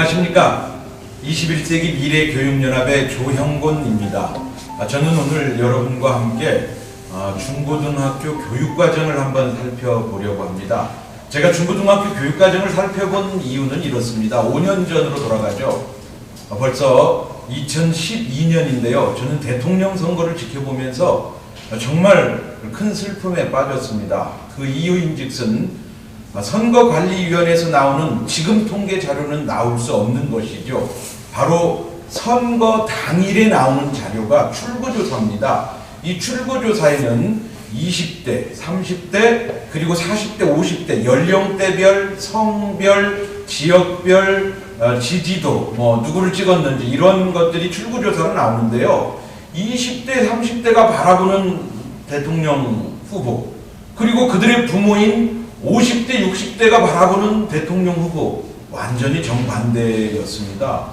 안녕하십니까. 21세기 미래교육연합의 조형곤입니다. 저는 오늘 여러분과 함께 중고등학교 교육과정을 한번 살펴보려고 합니다. 제가 중고등학교 교육과정을 살펴본 이유는 이렇습니다. 5년 전으로 돌아가죠. 벌써 2012년인데요. 저는 대통령 선거를 지켜보면서 정말 큰 슬픔에 빠졌습니다. 그 이유인즉슨 선거관리위원회에서 나오는 지금 통계 자료는 나올 수 없는 것이죠. 바로 선거 당일에 나오는 자료가 출구조사입니다. 이 출구조사에는 20대, 30대, 그리고 40대, 50대 연령대별, 성별, 지역별, 지지도, 누구를 찍었는지 이런 것들이 출구조사로 나오는데요. 20대, 30대가 바라보는 대통령 후보, 그리고 그들의 부모인 50대, 60대가 바라보는 대통령 후보 완전히 정반대였습니다.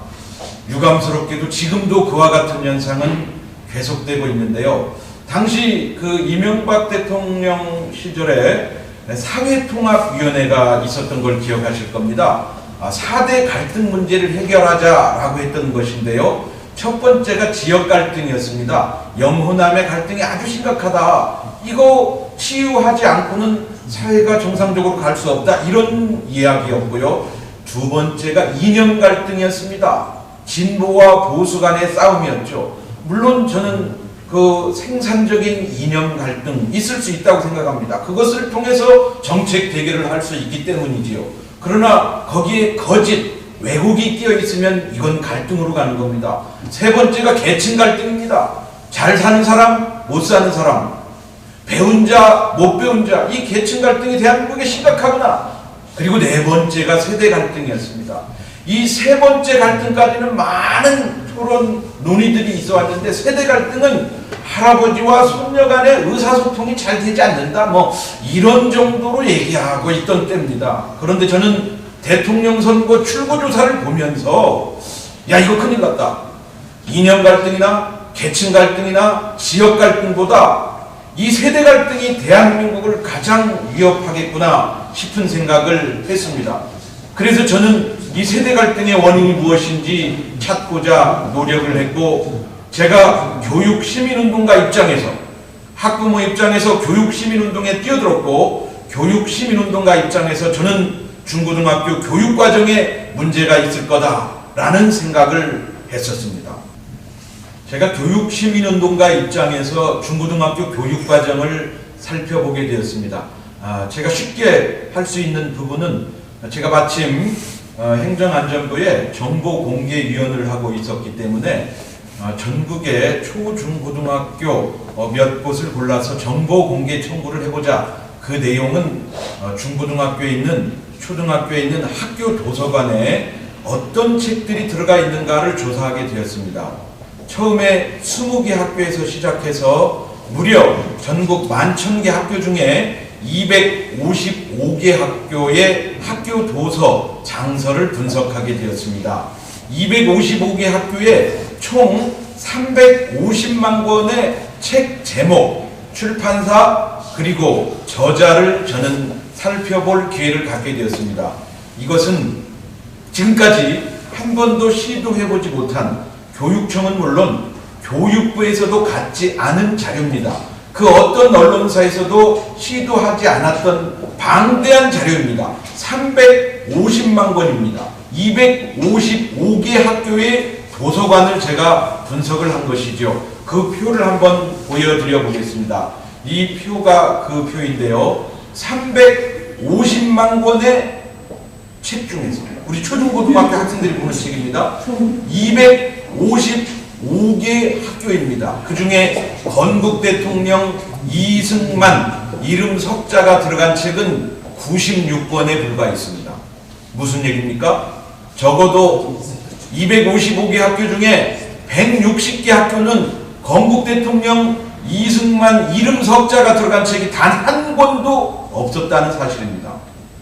유감스럽게도 지금도 그와 같은 현상은 계속되고 있는데요. 당시 그 이명박 대통령 시절에 사회통합위원회가 있었던 걸 기억하실 겁니다. 4대 갈등 문제를 해결하자라고 했던 것인데요. 첫 번째가 지역 갈등이었습니다. 영호남의 갈등이 아주 심각하다. 이거 치유하지 않고는 사회가 정상적으로 갈 수 없다. 이런 이야기였고요. 두 번째가 이념 갈등이었습니다. 진보와 보수 간의 싸움이었죠. 물론 저는 그 생산적인 이념 갈등 있을 수 있다고 생각합니다. 그것을 통해서 정책 대결을 할 수 있기 때문이지요. 그러나 거기에 거짓, 왜곡이 끼어 있으면 이건 갈등으로 가는 겁니다. 세 번째가 계층 갈등입니다. 잘 사는 사람, 못 사는 사람, 배운 자, 못 배운 자, 이 계층 갈등이 대한민국에 심각하구나. 그리고 네 번째가 세대 갈등이었습니다. 이 세 번째 갈등까지는 많은 토론 논의들이 있어 왔는데, 세대 갈등은 할아버지와 손녀 간의 의사소통이 잘 되지 않는다, 이런 정도로 얘기하고 있던 때입니다. 그런데 저는 대통령 선거 출구조사를 보면서 야, 이거 큰일 났다. 이념 갈등이나 계층 갈등이나 지역 갈등보다 이 세대 갈등이 대한민국을 가장 위협하겠구나 싶은 생각을 했습니다. 그래서 저는 이 세대 갈등의 원인이 무엇인지 찾고자 노력을 했고, 제가 교육시민운동가 입장에서, 학부모 입장에서 교육시민운동에 뛰어들었고, 교육시민운동가 입장에서 저는 중고등학교 교육과정에 문제가 있을 거다라는 생각을 했었습니다. 제가 교육시민운동가 입장에서 중고등학교 교육과정을 살펴보게 되었습니다. 제가 쉽게 할 수 있는 부분은, 제가 마침 행정안전부에 정보공개위원을 하고 있었기 때문에 전국의 초중고등학교 몇 곳을 골라서 정보공개 청구를 해보자. 그 내용은 중고등학교에 있는, 초등학교에 있는 학교 도서관에 어떤 책들이 들어가 있는가를 조사하게 되었습니다. 처음에 20개 학교에서 시작해서 무려 전국 11,000개 학교 중에 255개 학교의 학교 도서 장서를 분석하게 되었습니다. 255개 학교에 총 350만 권의 책 제목, 출판사, 그리고 저자를 저는 살펴볼 기회를 갖게 되었습니다. 이것은 지금까지 한 번도 시도해보지 못한, 교육청은 물론 교육부에서도 갖지 않은 자료입니다. 그 어떤 언론사에서도 시도하지 않았던 방대한 자료입니다. 350만 권입니다. 255개 학교의 도서관을 제가 분석을 한 것이죠. 그 표를 한번 보여드려 보겠습니다. 이 표가 그 표인데요. 350만 권의 책 중에서, 우리 초중고등학교 학생들이 보는 책입니다. 255개 학교입니다. 그 중에 건국 대통령 이승만 이름 석자가 들어간 책은 96권에 불과했습니다. 무슨 얘기입니까? 적어도 255개 학교 중에 160개 학교는 건국 대통령 이승만 이름 석자가 들어간 책이 단 한 권도 없었다는 사실입니다.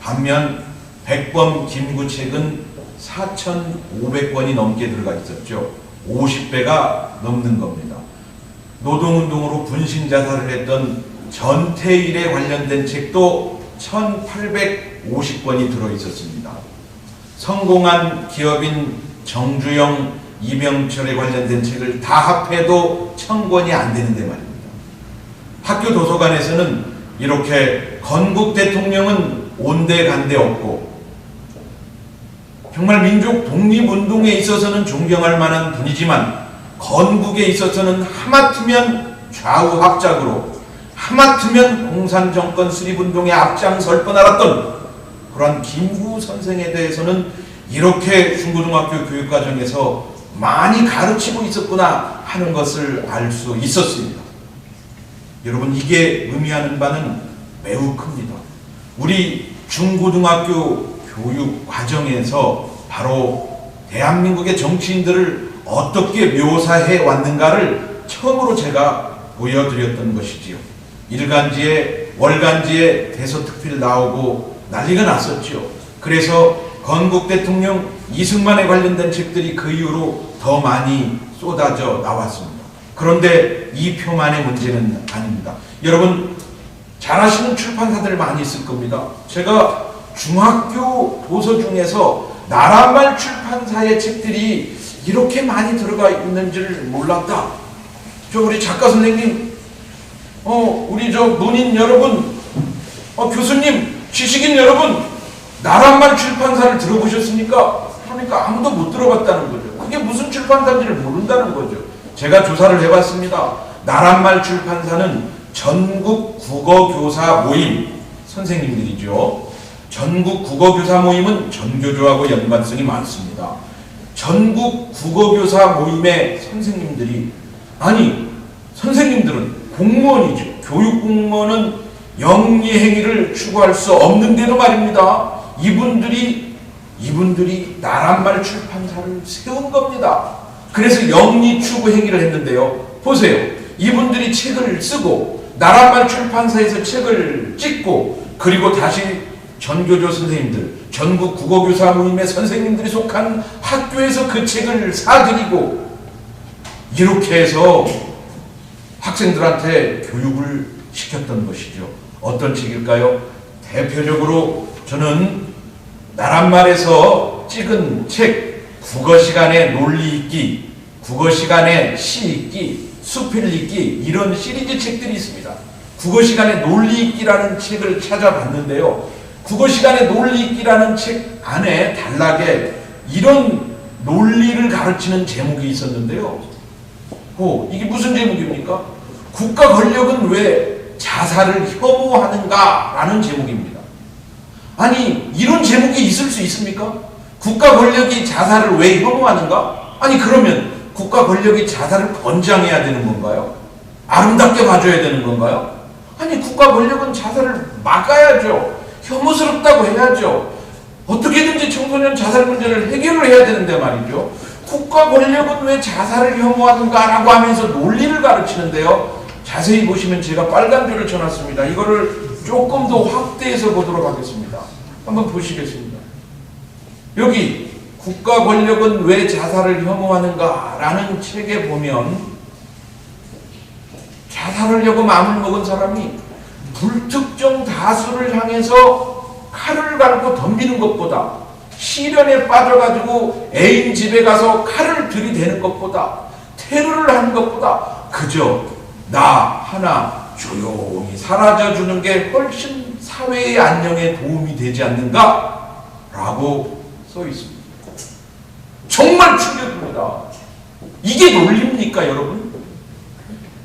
반면 백범 김구 책은 4,500권이 넘게 들어가 있었죠. 50배가 넘는 겁니다. 노동운동으로 분신자살을 했던 전태일에 관련된 책도 1,850권이 들어있었습니다. 성공한 기업인 정주영, 이병철에 관련된 책을 다 합해도 1000권이 안 되는데 말입니다. 학교 도서관에서는 이렇게 건국 대통령은 온데간데 없고 정말 민족 독립운동에 있어서는 존경할 만한 분이지만 건국에 있어서는 하마터면 좌우 합작으로 하마터면 공산정권 수립운동에 앞장설 뻔 알았던 그러한 김구 선생에 대해서는 이렇게 중고등학교 교육과정에서 많이 가르치고 있었구나 하는 것을 알 수 있었습니다. 여러분, 이게 의미하는 바는 매우 큽니다. 우리 중고등학교 교육 과정에서 바로 대한민국의 정치인들을 어떻게 묘사해 왔는가를 처음으로 제가 보여드렸던 것이지요. 일간지에 월간지에 대서특필 나오고 난리가 났었죠. 그래서 건국 대통령 이승만에 관련된 책들이 그 이후로 더 많이 쏟아져 나왔습니다. 그런데 이 표만의 문제는 아닙니다. 여러분, 잘 아시는 출판사들 많이 있을 겁니다. 제가 중학교 도서 중에서 나라말 출판사의 책들이 이렇게 많이 들어가 있는 줄 몰랐다. 우리 작가 선생님, 우리 문인 여러분, 교수님, 지식인 여러분, 나라말 출판사를 들어보셨습니까? 그러니까 아무도 못 들어봤다는 거죠. 그게 무슨 출판사인지를 모른다는 거죠. 제가 조사를 해봤습니다. 나라말 출판사는 전국 국어교사 모임 선생님들이죠. 전국 국어교사 모임은 전교조하고 연관성이 많습니다. 전국 국어교사 모임의 선생님들이, 아니 선생님들은 공무원이죠. 교육공무원은 영리행위를 추구할 수 없는데도 말입니다. 이분들이 나란말 출판사를 세운 겁니다. 그래서 영리 추구 행위를 했는데요. 보세요. 이분들이 책을 쓰고 나란말 출판사에서 책을 찍고 그리고 다시 전교조 선생님들, 전국 국어교사 모임의 선생님들이 속한 학교에서 그 책을 사들이고 이렇게 해서 학생들한테 교육을 시켰던 것이죠. 어떤 책일까요? 대표적으로 저는 나란말에서 찍은 책, 국어시간에 논리 읽기, 국어시간에 시 읽기, 수필 읽기, 이런 시리즈 책들이 있습니다. 국어시간에 논리 읽기라는 책을 찾아봤는데요. 국어시간에 논리 읽기라는 책 안에 단락에 이런 논리를 가르치는 제목이 있었는데요. 이게 무슨 제목입니까? 국가 권력은 왜 자살을 혐오하는가? 라는 제목입니다. 아니, 이런 제목이 있을 수 있습니까? 국가 권력이 자살을 왜 혐오하는가? 아니, 그러면 국가 권력이 자살을 권장해야 되는 건가요? 아름답게 봐줘야 되는 건가요? 아니, 국가 권력은 자살을 막아야죠. 혐오스럽다고 해야죠. 어떻게든지 청소년 자살 문제를 해결을 해야 되는데 말이죠. 국가 권력은 왜 자살을 혐오하는가? 라고 하면서 논리를 가르치는데요. 자세히 보시면 제가 빨간 줄을 쳐놨습니다. 이거를 조금 더 확대해서 보도록 하겠습니다. 한번 보시겠습니다. 여기 국가 권력은 왜 자살을 혐오하는가? 라는 책에 보면 자살하려고 마음을 먹은 사람이 불특정 다수를 향해서 칼을 갈고 덤비는 것보다, 시련에 빠져가지고 애인 집에 가서 칼을 들이대는 것보다, 테러를 하는 것보다 그저 나 하나 조용히 사라져주는 게 훨씬 사회의 안녕에 도움이 되지 않는가? 라고 써 있습니다. 정말 충격입니다. 이게 논리입니까, 여러분?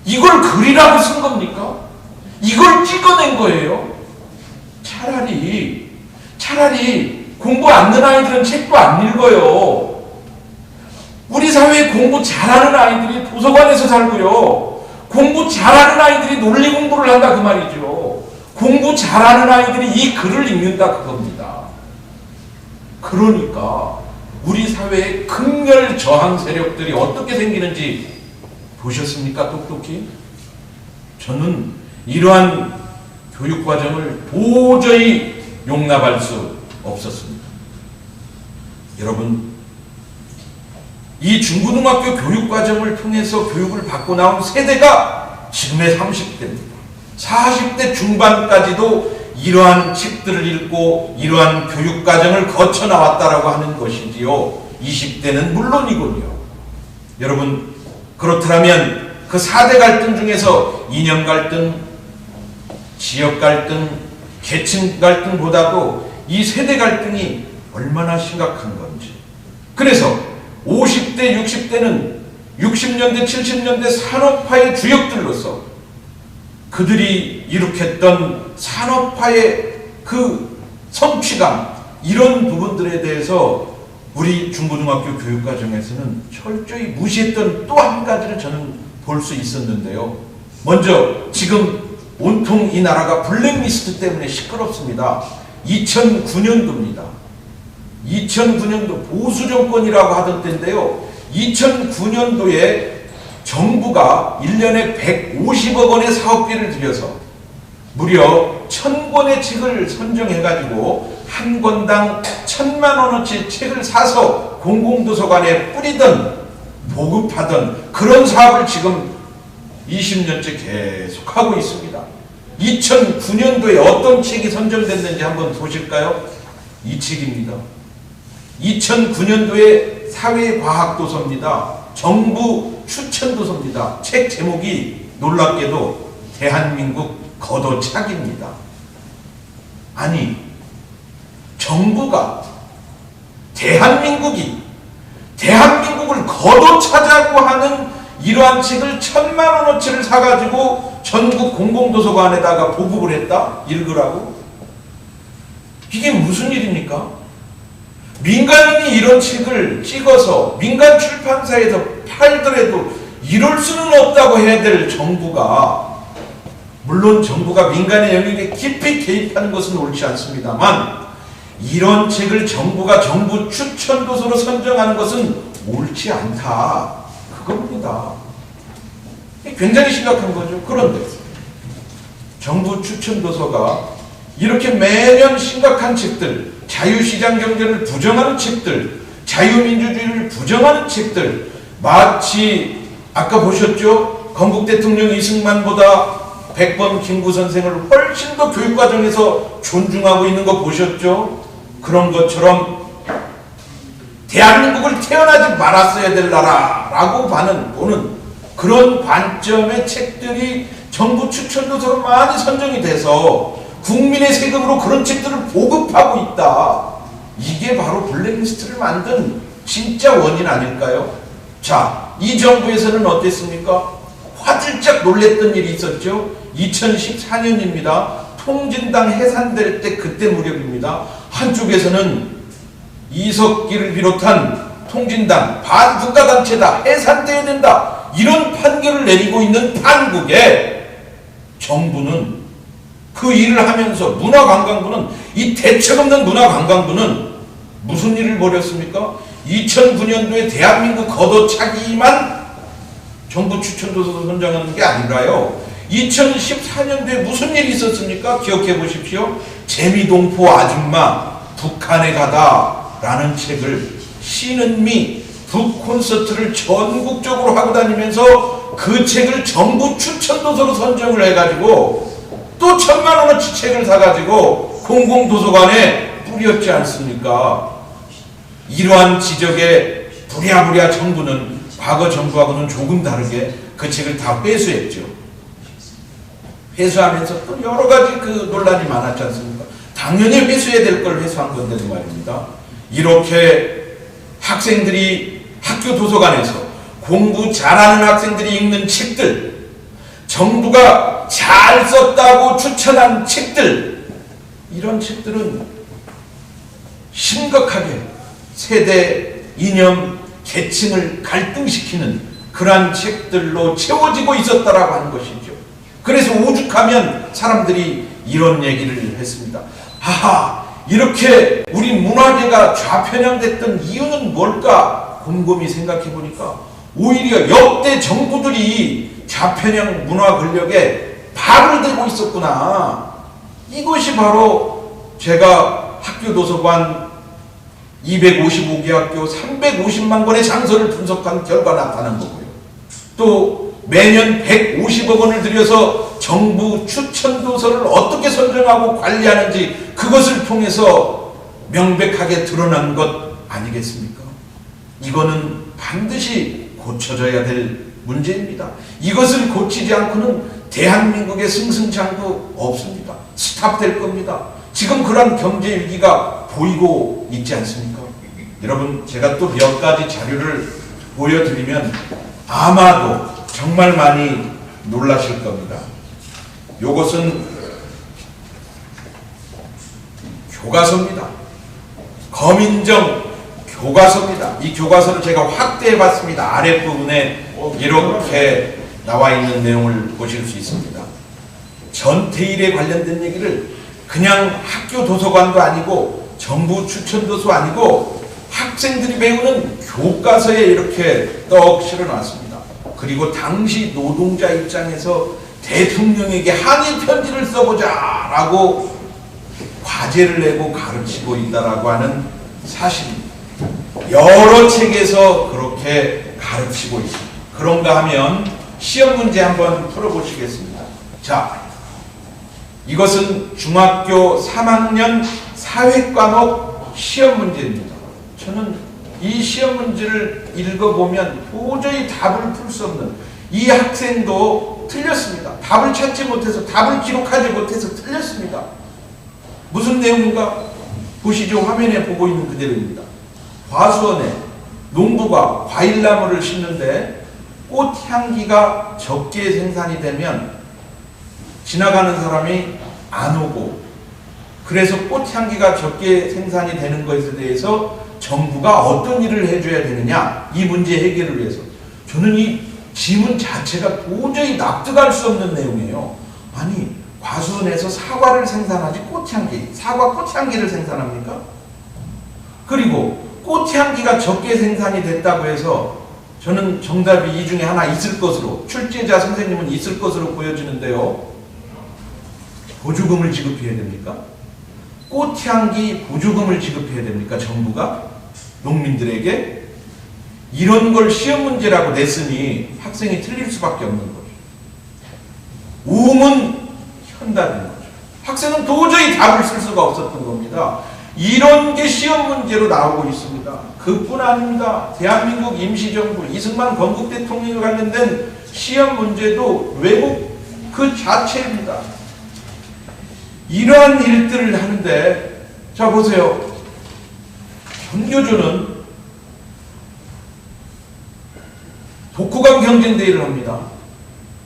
이걸 글이라고 쓴 겁니까? 이걸 찍어낸 거예요? 차라리 공부 안 는 아이들은 책도 안 읽어요. 우리 사회에 공부 잘하는 아이들이 도서관에서 살고요. 공부 잘하는 아이들이 논리 공부를 한다 그 말이죠. 공부 잘하는 아이들이 이 글을 읽는다 그겁니다. 그러니까 우리 사회의 극렬 저항 세력들이 어떻게 생기는지 보셨습니까? 똑똑히? 저는 이러한 교육과정을 도저히 용납할 수 없었습니다. 여러분, 이 중고등학교 교육과정을 통해서 교육을 받고 나온 세대가 지금의 30대입니다. 40대 중반까지도 이러한 책들을 읽고 이러한 교육과정을 거쳐 나왔다라고 하는 것이지요. 20대는 물론이군요. 여러분, 그렇다면 그 4대 갈등 중에서 이념 갈등, 지역 갈등, 계층 갈등보다도 이 세대 갈등이 얼마나 심각한 건지. 그래서 50대, 60대는 60년대, 70년대 산업화의 주역들로서 그들이 일으켰던 산업화의 그 성취감, 이런 부분들에 대해서 우리 중고등학교 교육과정에서는 철저히 무시했던 또 한 가지를 저는 볼 수 있었는데요. 먼저 지금 온통 이 나라가 블랙리스트 때문에 시끄럽습니다. 2009년도입니다. 2009년도 보수 정권이라고 하던 때인데요. 2009년도에 정부가 1년에 150억 원의 사업비를 들여서 무려 1000권의 책을 선정해가지고 한 권당 1000만 원어치 책을 사서 공공도서관에 뿌리던, 보급하던 그런 사업을 지금 20년째 계속하고 있습니다. 2009년도에 어떤 책이 선정됐는지 한번 보실까요? 이 책입니다. 2009년도에 사회과학도서입니다. 정부 추천도서입니다. 책 제목이 놀랍게도 대한민국 걷어차기입니다. 아니, 정부가 대한민국을 걷어차자고 하는 이러한 책을 1000만 원어치를 사가지고 전국 공공도서관에다가 보급을 했다? 읽으라고? 이게 무슨 일입니까? 민간인이 이런 책을 찍어서 민간 출판사에서 팔더라도 이럴 수는 없다고 해야 될 정부가, 물론 정부가 민간의 영역에 깊이 개입하는 것은 옳지 않습니다만, 이런 책을 정부가 정부 추천도서로 선정하는 것은 옳지 않다, 그겁니다. 굉장히 심각한 거죠. 그런데 정부 추천도서가 이렇게 매년 심각한 책들, 자유시장 경제를 부정하는 책들, 자유민주주의를 부정하는 책들, 마치 아까 보셨죠? 건국 대통령 이승만보다 100번 김구 선생을 훨씬 더 교육과정에서 존중하고 있는 거 보셨죠? 그런 것처럼 대한민국을 태어나지 말았어야 될 나라라고 보는 그런 관점의 책들이 정부 추천도서로 많이 선정이 돼서 국민의 세금으로 그런 책들을 보급하고 있다. 이게 바로 블랙리스트를 만든 진짜 원인 아닐까요? 자, 이 정부에서는 어땠습니까? 화들짝 놀랬던 일이 있었죠. 2014년입니다. 통진당 해산될 때 그때 무렵입니다. 한쪽에서는 이석기를 비롯한 통진당 반국가단체다, 해산돼야 된다, 이런 판결을 내리고 있는 판국에 정부는, 그 일을 하면서 문화관광부는, 이 대책 없는 문화관광부는 무슨 일을 벌였습니까? 2009년도에 대한민국 걷어차기만 정부 추천도서 선정하는 게 아니라요, 2014년도에 무슨 일이 있었습니까? 기억해 보십시오. 재미동포 아줌마 북한에 가다 라는 책을 신은미 북콘서트를 전국적으로 하고 다니면서 그 책을 정부 추천도서로 선정을 해가지고 또 1000만 원어치 책을 사가지고 공공도서관에 뿌렸지 않습니까? 이러한 지적에 부랴부랴 정부는 과거 정부하고는 조금 다르게 그 책을 다 회수했죠. 회수하면서 또 여러 가지 그 논란이 많았지 않습니까? 당연히 회수해야 될 걸 회수한 건데도 말입니다. 이렇게 학생들이 학교 도서관에서 공부 잘하는 학생들이 읽는 책들, 정부가 잘 썼다고 추천한 책들, 이런 책들은 심각하게 세대, 이념, 계층을 갈등시키는 그러한 책들로 채워지고 있었다라고 하는 것이죠. 그래서 오죽하면 사람들이 이런 얘기를 했습니다. 하하, 이렇게 우리 문화계가 좌편향됐던 이유는 뭘까 곰곰이 생각해 보니까 오히려 역대 정부들이 좌편향 문화 권력에 발을 대고 있었구나. 이것이 바로 제가 학교 도서관 255개 학교 350만 권의 장서를 분석한 결과 나타난 거고요. 또 매년 150억 원을 들여서 정부 추천 도서를 어떻게 선정하고 관리하는지 그것을 통해서 명백하게 드러난 것 아니겠습니까? 이거는 반드시 고쳐져야 될 문제입니다. 이것을 고치지 않고는 대한민국의 승승장구 없습니다. 스탑될 겁니다. 지금 그런 경제 위기가 보이고 있지 않습니까? 여러분, 제가 또 몇 가지 자료를 보여드리면 아마도 정말 많이 놀라실 겁니다. 요것은 교과서입니다. 검인정 교과서입니다. 이 교과서를 제가 확대해 봤습니다. 아랫부분에 이렇게 나와 있는 내용을 보실 수 있습니다. 전태일에 관련된 얘기를 그냥 학교 도서관도 아니고 정부 추천 도서 아니고 학생들이 배우는 교과서에 이렇게 떡 실어놨습니다. 그리고 당시 노동자 입장에서 대통령에게 항의 편지를 써보자 라고 과제를 내고 가르치고 있다라고 하는 사실입니다. 여러 책에서 그렇게 가르치고 있습니다. 그런가 하면 시험 문제 한번 풀어보시겠습니다. 자, 이것은 중학교 3학년 사회과목 시험 문제입니다. 저는 이 시험 문제를 읽어보면 도저히 답을 풀 수 없는, 이 학생도 틀렸습니다. 답을 찾지 못해서, 답을 기록하지 못해서 틀렸습니다. 무슨 내용인가? 보시죠. 화면에 보고 있는 그대로입니다. 과수원에 농부가 과일나무를 심는데 꽃향기가 적게 생산이 되면 지나가는 사람이 안 오고, 그래서 꽃향기가 적게 생산이 되는 것에 대해서 정부가 어떤 일을 해줘야 되느냐, 이 문제 해결을 위해서. 저는 이 지문 자체가 도저히 납득할 수 없는 내용이에요. 아니, 과수원에서 사과를 생산하지 꽃향기, 사과 꽃향기를 생산합니까? 그리고 꽃향기가 적게 생산이 됐다고 해서 저는 정답이 이 중에 하나 있을 것으로, 출제자 선생님은 있을 것으로 보여지는데요. 보조금을 지급해야 됩니까? 꽃향기 보조금을 지급해야 됩니까? 정부가 농민들에게? 이런 걸 시험 문제라고 냈으니 학생이 틀릴 수밖에 없는 거죠. 우문 현답인 거죠. 학생은 도저히 답을 쓸 수가 없었던 겁니다. 이런 게 시험 문제로 나오고 있습니다. 그뿐 아닙니다. 대한민국 임시정부 이승만 건국 대통령에 관련된 시험 문제도 왜곡 그 자체입니다. 이러한 일들을 하는데, 자 보세요. 전교조는 독후감 경쟁대회를 합니다.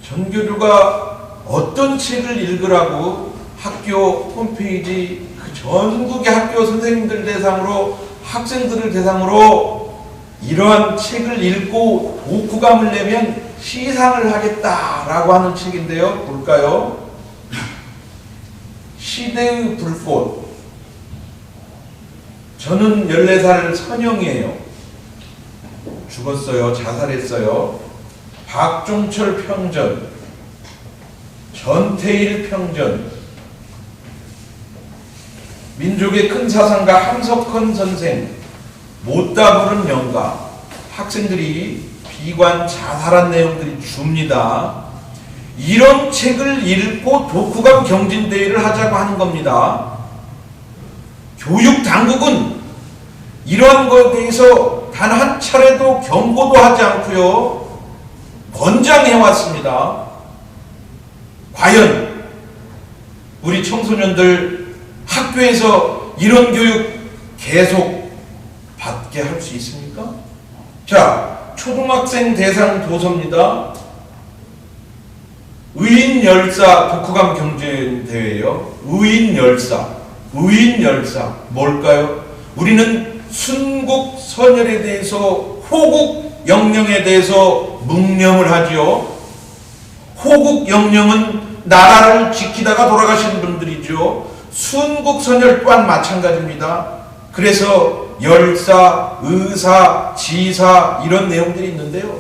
전교조가 어떤 책을 읽으라고 학교 홈페이지 그 전국의 학교 선생님들 대상으로, 학생들을 대상으로 이러한 책을 읽고 독후감을 내면 시상을 하겠다라고 하는 책인데요. 볼까요? 시대의 불꽃. 저는 14살 선영이에요. 죽었어요. 자살했어요. 박종철 평전, 전태일 평전, 민족의 큰 사상가 함석헌 선생, 못다 부른 영가. 학생들이 비관 자살한 내용들이 줍니다. 이런 책을 읽고 독후감 경진대회를 하자고 하는 겁니다. 교육당국은 이러한 것에 대해서 단 한 차례도 경고도 하지 않고요, 권장해왔습니다. 과연 우리 청소년들 학교에서 이런 교육 계속 받게 할 수 있습니까? 자, 초등학생 대상 도서입니다. 의인열사 독후감 경쟁대회예요. 의인열사. 의인열사. 뭘까요? 우리는 순국선열에 대해서, 호국영령에 대해서 묵념을 하죠. 호국영령은 나라를 지키다가 돌아가신 분들이죠. 순국선열 또한 마찬가지입니다. 그래서 열사, 의사, 지사 이런 내용들이 있는데요.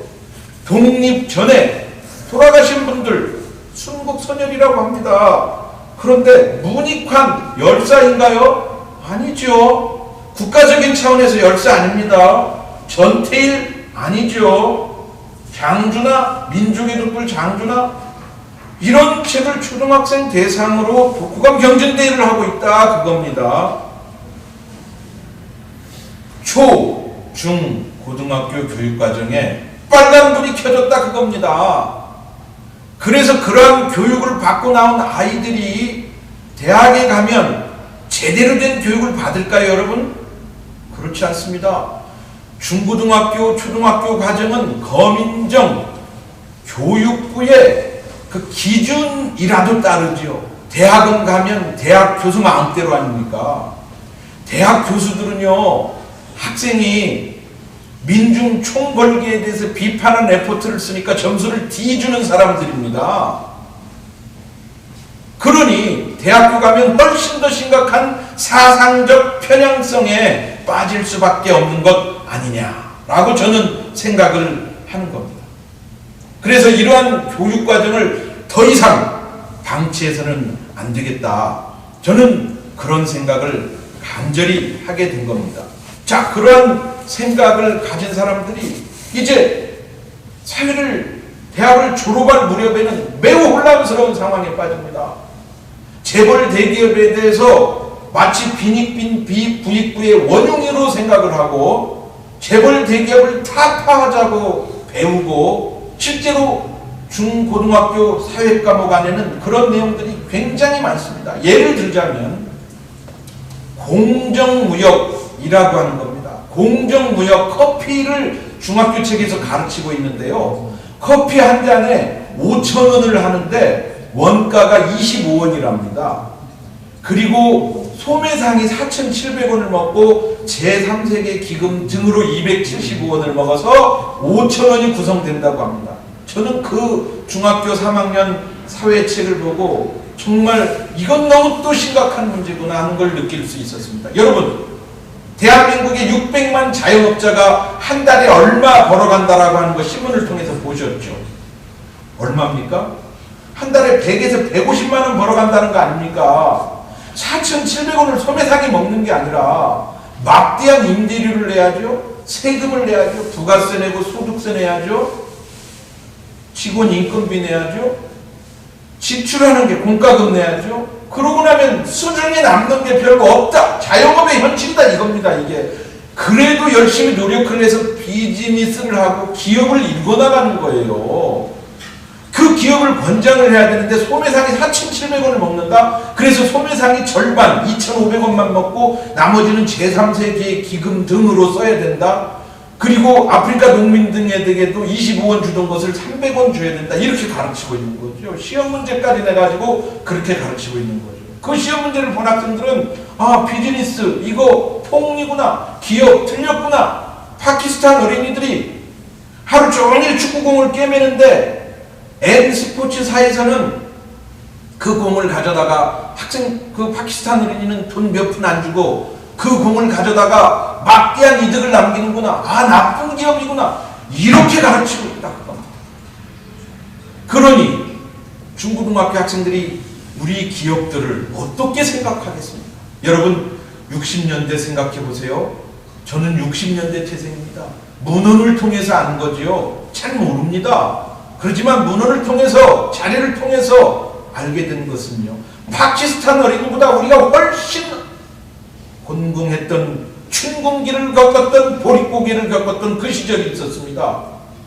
독립 전에 돌아가신 분들 순국선열이라고 합니다. 그런데 문익환 열사인가요? 아니죠. 국가적인 차원에서 열사 아닙니다. 전태일 아니죠. 장준하, 민족의 촛불 장준하, 이런 책을 초등학생 대상으로 독후감 경전대회를 하고 있다 그겁니다. 초, 중, 고등학교 교육과정에 빨간불이 켜졌다 그겁니다. 그래서 그러한 교육을 받고 나온 아이들이 대학에 가면 제대로 된 교육을 받을까요, 여러분? 그렇지 않습니다. 중고등학교, 초등학교 과정은 거민정 교육부의 그 기준이라도 따르지요. 대학은 가면 대학 교수 마음대로 아닙니까? 대학 교수들은요, 학생이 민중 총궐기에 대해서 비판한 레포트를 쓰니까 점수를 D 주는 사람들입니다. 그러니 대학교 가면 훨씬 더 심각한 사상적 편향성에 빠질 수밖에 없는 것 아니냐라고 저는 생각을 하는 겁니다. 그래서 이러한 교육과정을 더 이상 방치해서는 안 되겠다. 저는 그런 생각을 간절히 하게 된 겁니다. 자, 그러한 생각을 가진 사람들이 이제 대학을 졸업할 무렵에는 매우 혼란스러운 상황에 빠집니다. 재벌 대기업에 대해서 마치 빈익빈 비부익부의 원흉이로 생각을 하고 재벌 대기업을 타파하자고 배우고 실제로 중고등학교 사회과목 안에는 그런 내용들이 굉장히 많습니다. 예를 들자면 공정무역이라고 하는 겁니다. 공정무역 커피를 중학교 책에서 가르치고 있는데요. 커피 한 잔에 5,000원을 하는데 원가가 25원이랍니다. 그리고 소매상이 4,700원을 먹고 제3세계 기금 등으로 275원을 먹어서 5,000원이 구성된다고 합니다. 저는 그 중학교 3학년 사회책을 보고 정말 이건 너무 또 심각한 문제구나 하는 걸 느낄 수 있었습니다. 여러분, 대한민국의 600만 자영업자가 한 달에 얼마 벌어간다라고 하는 거 신문을 통해서 보셨죠? 얼마입니까? 한 달에 100에서 150만 원 벌어간다는 거 아닙니까? 4,700원을 소매상이 먹는 게 아니라 막대한 임대료를 내야죠. 세금을 내야죠. 부가세 내고 소득세 내야죠. 직원 인건비 내야죠. 지출하는 게 공과금 내야죠. 그러고 나면 수준이 남는 게 별거 없다. 자영업의 현실이다 이겁니다. 이게 그래도 열심히 노력을 해서 비즈니스를 하고 기업을 일궈나가는 거예요. 그 기업을 권장을 해야 되는데 소매상이 4,700원을 먹는다? 그래서 소매상이 절반 2,500원만 먹고 나머지는 제3세계 기금 등으로 써야 된다? 그리고 아프리카 농민들에게도 25원 주던 것을 300원 줘야 된다. 이렇게 가르치고 있는 거죠. 시험 문제까지 내가지고 그렇게 가르치고 있는 거죠. 그 시험 문제를 본 학생들은 아, 비즈니스 이거 통이구나. 기업 틀렸구나. 파키스탄 어린이들이 하루 종일 축구공을 꿰매는데 M스포츠사에서는 그 공을 가져다가 그 파키스탄 어린이는 돈 몇 푼 안 주고 그 공을 가져다가 막대한 이득을 남기는구나. 아, 나쁜 기업이구나. 이렇게 가르치고 있다. 그러니 중고등학교 학생들이 우리 기업들을 어떻게 생각하겠습니까? 여러분 60년대 생각해 보세요. 저는 60년대 태생입니다. 문헌을 통해서 아는 거지요. 잘 모릅니다. 그렇지만 문헌을 통해서 자료를 통해서 알게 된 것은요. 파키스탄 어린이보다 우리가 훨씬 곤궁했던 춘궁기를 겪었던 보릿고개를 겪었던 그 시절이 있었습니다.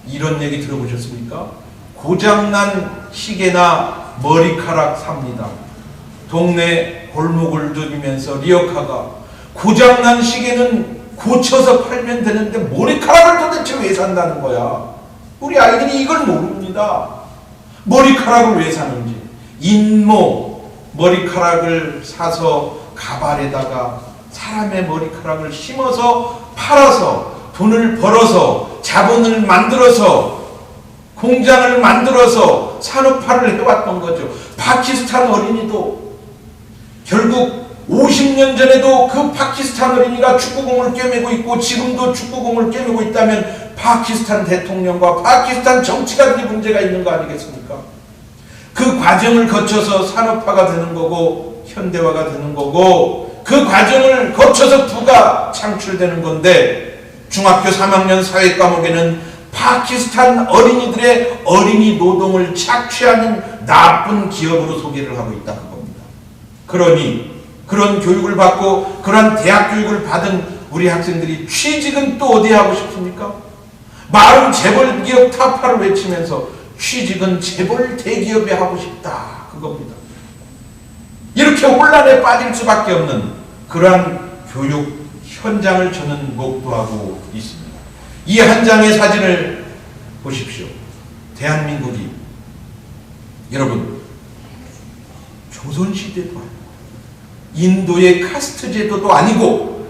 이런 얘기 들어보셨습니까? 고장난 시계나 머리카락 삽니다. 동네 골목을 누비면서 리어카가 고장난 시계는 고쳐서 팔면 되는데 머리카락을 도대체 왜 산다는 거야? 우리 아이들이 이걸 모릅니다. 머리카락을 왜 사는지. 인모 머리카락을 사서 가발에다가 사람의 머리카락을 심어서 팔아서 돈을 벌어서 자본을 만들어서 공장을 만들어서 산업화를 해왔던 거죠. 파키스탄 어린이도 결국 50년 전에도 그 파키스탄 어린이가 축구공을 꿰매고 있고 지금도 축구공을 꿰매고 있다면 파키스탄 대통령과 파키스탄 정치가들이 문제가 있는 거 아니겠습니까? 그 과정을 거쳐서 산업화가 되는 거고 현대화가 되는 거고 그 과정을 거쳐서 부가 창출되는 건데 중학교 3학년 사회과목에는 파키스탄 어린이들의 어린이 노동을 착취하는 나쁜 기업으로 소개를 하고 있다 그겁니다. 그러니 그런 교육을 받고 그런 대학 교육을 받은 우리 학생들이 취직은 또 어디에 하고 싶습니까? 말은 재벌 기업 타파를 외치면서 취직은 재벌 대기업에 하고 싶다 그겁니다. 이렇게 혼란에 빠질 수밖에 없는 그러한 교육 현장을 저는 목도하고 있습니다. 이 한 장의 사진을 보십시오. 대한민국이 여러분 조선시대도 아니고 인도의 카스트 제도도 아니고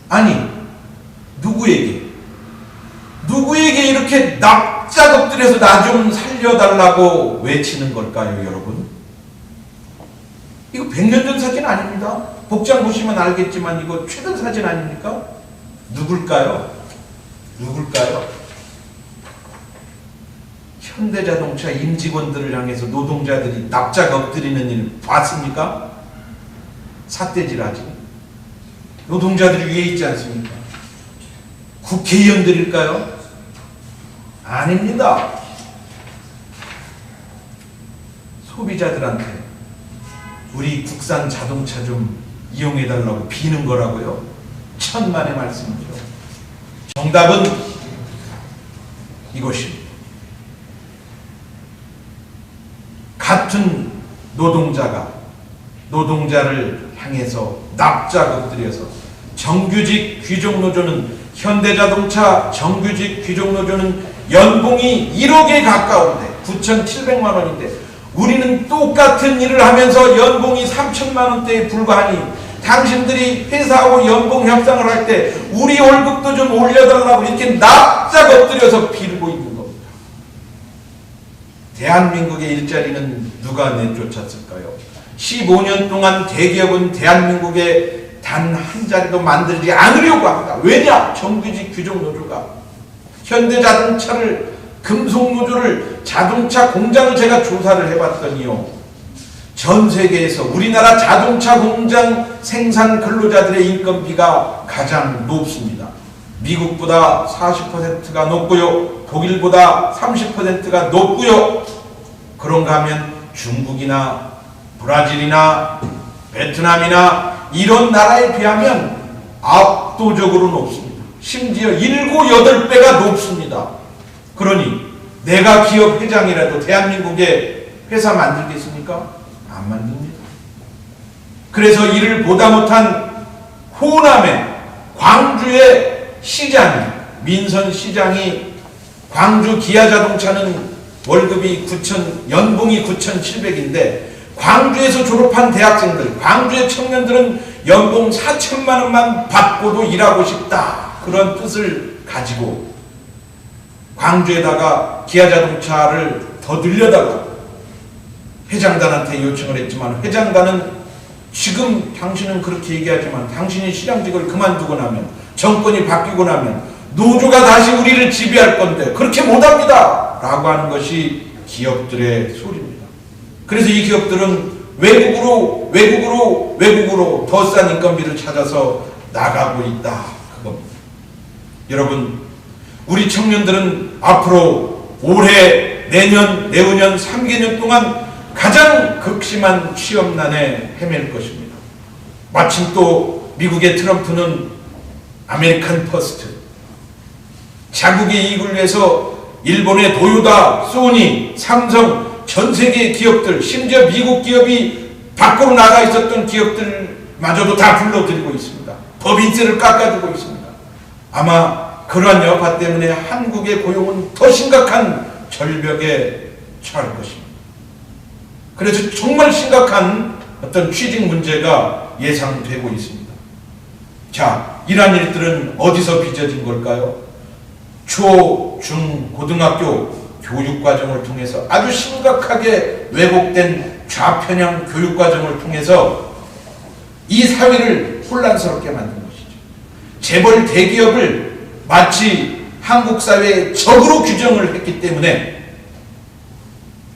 아니 누구에게 이렇게 납작엎드려서 나 좀 살려달라고 외치는 걸까요 여러분? 이거 100년 전 사진 아닙니다. 복장 보시면 알겠지만 이거 최근 사진 아닙니까? 누굴까요? 현대자동차 임직원들을 향해서 노동자들이 납작 엎드리는 일 봤습니까? 삿대질하지. 노동자들이 위에 있지 않습니까? 국회의원들일까요? 아닙니다. 소비자들한테 우리 국산 자동차 좀 이용해달라고 비는 거라고요? 천만의 말씀이죠. 정답은 이것입니다. 같은 노동자가 노동자를 향해서 납작 엎드려서 정규직 귀족노조는 현대자동차 정규직 귀족노조는 연봉이 1억에 가까운데 9,700만 원인데 우리는 똑같은 일을 하면서 연봉이 3천만 원대에 불과하니 당신들이 회사하고 연봉 협상을 할 때 우리 월급도 좀 올려달라고 이렇게 납작 엎드려서 빌고 있는 겁니다. 대한민국의 일자리는 누가 내쫓았을까요? 15년 동안 대기업은 대한민국에 단 한 자리도 만들지 않으려고 합니다. 왜냐? 정규직 귀족노조가 현대자동차를 금속노조를 자동차 공장을 제가 조사를 해봤더니요. 전 세계에서 우리나라 자동차 공장 생산 근로자들의 인건비가 가장 높습니다. 미국보다 40%가 높고요. 독일보다 30%가 높고요. 그런가 하면 중국이나 브라질이나 베트남이나 이런 나라에 비하면 압도적으로 높습니다. 심지어 7, 8배가 높습니다. 그러니 내가 기업 회장이라도 대한민국에 회사 만들겠습니까? 안 만듭니다. 그래서 이를 보다 못한 호남의 광주의 시장이 민선 시장이 광주 기아자동차는 월급이 연봉이 9,700인데 광주에서 졸업한 대학생들, 광주의 청년들은 연봉 4천만 원만 받고도 일하고 싶다. 그런 뜻을 가지고 광주에다가 기아자동차를 더 늘려다가 회장단한테 요청을 했지만 회장단은 지금 당신은 그렇게 얘기하지만 당신이 시장직을 그만두고 나면 정권이 바뀌고 나면 노조가 다시 우리를 지배할 건데 그렇게 못합니다. 라고 하는 것이 기업들의 소리입니다. 그래서 이 기업들은 외국으로 더 싼 인건비를 찾아서 나가고 있다. 그겁니다. 여러분, 우리 청년들은 앞으로 올해, 내년, 내후년 3개년 동안 가장 극심한 취업난에 헤맬 것입니다. 마침 또 미국의 트럼프는 아메리칸 퍼스트, 자국의 이익을 위해서 일본의 도요타, 소니, 삼성, 전 세계 기업들, 심지어 미국 기업이 밖으로 나가 있었던 기업들마저도 다 불러들이고 있습니다. 법인세를 깎아주고 있습니다. 아마 그러한 여파 때문에 한국의 고용은 더 심각한 절벽에 처할 것입니다. 그래서 정말 심각한 어떤 취직 문제가 예상되고 있습니다. 자, 이러한 일들은 어디서 빚어진 걸까요? 초, 중, 고등학교 교육과정을 통해서 아주 심각하게 왜곡된 좌편향 교육과정을 통해서 이 사회를 혼란스럽게 만든 것이죠. 재벌 대기업을 마치 한국 사회의 적으로 규정을 했기 때문에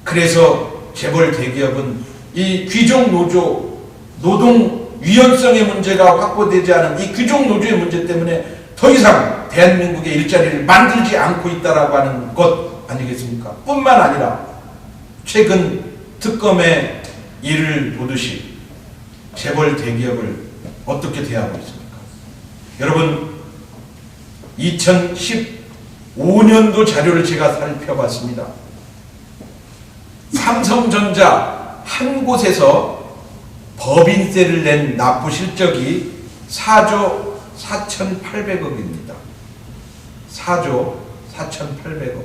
그래서 재벌 대기업은 이 귀족노조 노동 유연성의 문제가 확보되지 않은 이 귀족노조의 문제 때문에 더 이상 대한민국의 일자리를 만들지 않고 있다라고 하는 것 아니겠습니까? 뿐만 아니라 최근 특검의 일을 보듯이 재벌 대기업을 어떻게 대하고 있습니까? 여러분, 2015년도 자료를 제가 살펴봤습니다. 삼성전자 한 곳에서 법인세를 낸 납부 실적이 4조 4,800억입니다. 4조 4,800억.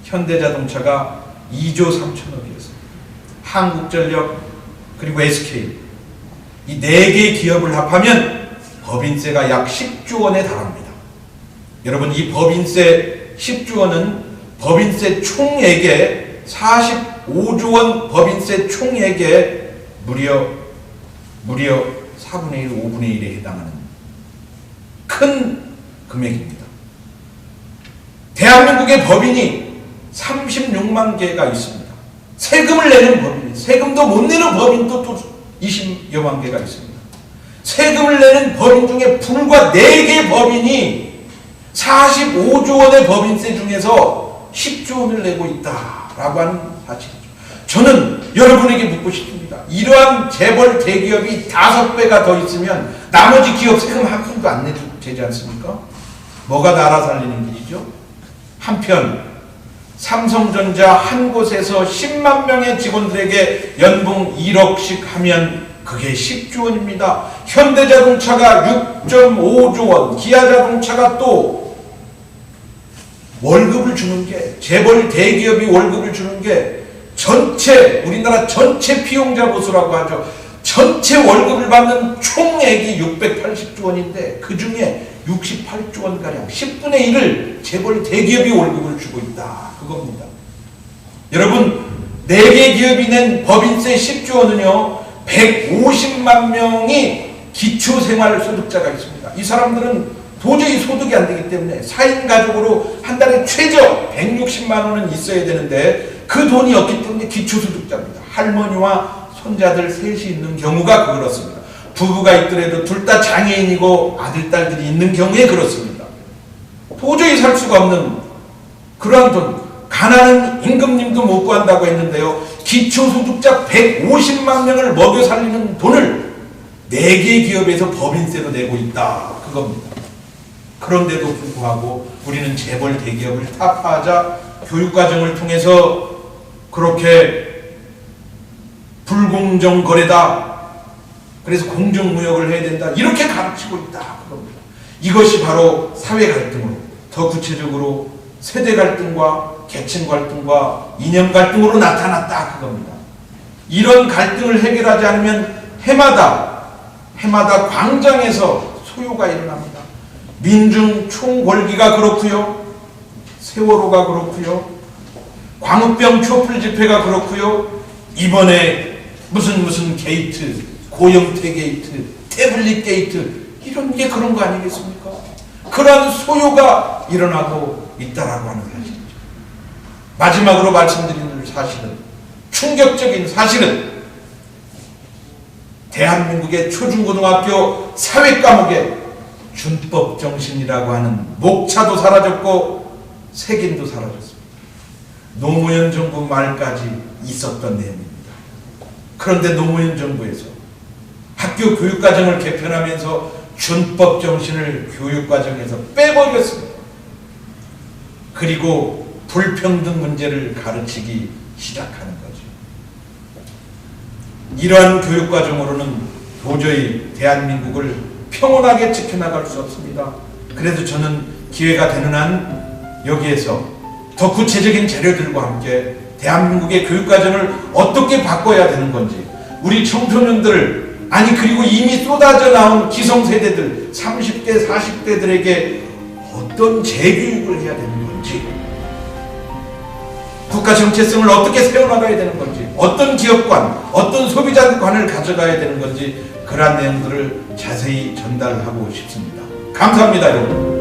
현대자동차가 2조 3천억이었습니다. 한국전력 그리고 SK 이 4개 기업을 합하면 법인세가 약 10조 원에 달합니다. 여러분, 이 법인세 10조 원은 법인세 총액의 45조 원 법인세 총액의 무려 4분의 1, 5분의 1에 해당하는 큰 금액입니다. 대한민국의 법인이 36만 개가 있습니다. 세금을 내는 법인, 세금도 못 내는 법인도 또 20여만 개가 있습니다. 세금을 내는 법인 중에 불과 4개 법인이 45조 원의 법인세 중에서 10조 원을 내고 있다라고 하는 사실이죠. 저는 여러분에게 묻고 싶습니다. 이러한 재벌 대기업이 5배가 더 있으면 나머지 기업 세금 한 푼도 안 내도 되지 않습니까? 뭐가 나라 살리는 길이죠? 한편 삼성전자 한 곳에서 10만 명의 직원들에게 연봉 1억씩 하면 그게 10조 원입니다. 현대자동차가 6.5조 원, 기아자동차가 또 월급을 주는 게, 재벌 대기업이 월급을 주는 게 전체, 우리나라 전체 피용자 보수라고 하죠. 전체 월급을 받는 총액이 680조 원인데 그 중에 68조 원가량 10분의 1을 재벌 대기업이 월급을 주고 있다. 그겁니다. 여러분, 4개 기업이 낸 법인세 10조 원은요 150만 명이 기초생활소득자가 있습니다. 이 사람들은 도저히 소득이 안 되기 때문에 4인 가족으로 한 달에 최저 160만 원은 있어야 되는데 그 돈이 없기 때문에 기초소득자입니다. 할머니와 손자들 셋이 있는 경우가 그렇습니다. 부부가 있더라도 둘 다 장애인이고 아들, 딸들이 있는 경우에 그렇습니다. 도저히 살 수가 없는 그러한 돈, 가난한 임금님도 못 구한다고 했는데요. 기초소득자 150만 명을 먹여 살리는 돈을 4개 기업에서 법인세로 내고 있다. 그겁니다. 그런데도 불구하고 우리는 재벌 대기업을 타파하자 교육과정을 통해서 그렇게 불공정 거래다. 그래서 공정무역을 해야 된다. 이렇게 가르치고 있다. 그겁니다. 이것이 바로 사회 갈등으로, 더 구체적으로 세대 갈등과 계층 갈등과 이념 갈등으로 나타났다. 그겁니다. 이런 갈등을 해결하지 않으면 해마다 광장에서 소요가 일어납니다. 민중 총궐기가 그렇고요. 세월호가 그렇고요. 광우병 촛불 집회가 그렇고요. 이번에 무슨 게이트, 고영태 게이트, 태블릿 게이트 이런 게 그런 거 아니겠습니까? 그런 소요가 일어나고 있다라고 하는 사실이죠. 마지막으로 말씀드리는 사실은, 충격적인 사실은 대한민국의 초중고등학교 사회과목에 준법정신이라고 하는 목차도 사라졌고 색인도 사라졌습니다. 노무현 정부 말까지 있었던 내용입니다. 그런데 노무현 정부에서 학교 교육과정을 개편하면서 준법정신을 교육과정에서 빼버렸습니다. 그리고 불평등 문제를 가르치기 시작하는 거죠. 이러한 교육과정으로는 도저히 대한민국을 평온하게 지켜나갈 수 없습니다. 그래도 저는 기회가 되는 한 여기에서 더 구체적인 자료들과 함께 대한민국의 교육과정을 어떻게 바꿔야 되는 건지, 우리 청소년들, 아니 그리고 이미 쏟아져 나온 기성세대들 30대 40대들에게 어떤 재교육을 해야 되는 건지, 국가 정체성을 어떻게 세워나가야 되는 건지, 어떤 기업관, 어떤 소비자관을 가져가야 되는 건지, 그러한 내용들을 자세히 전달하고 싶습니다. 감사합니다, 여러분.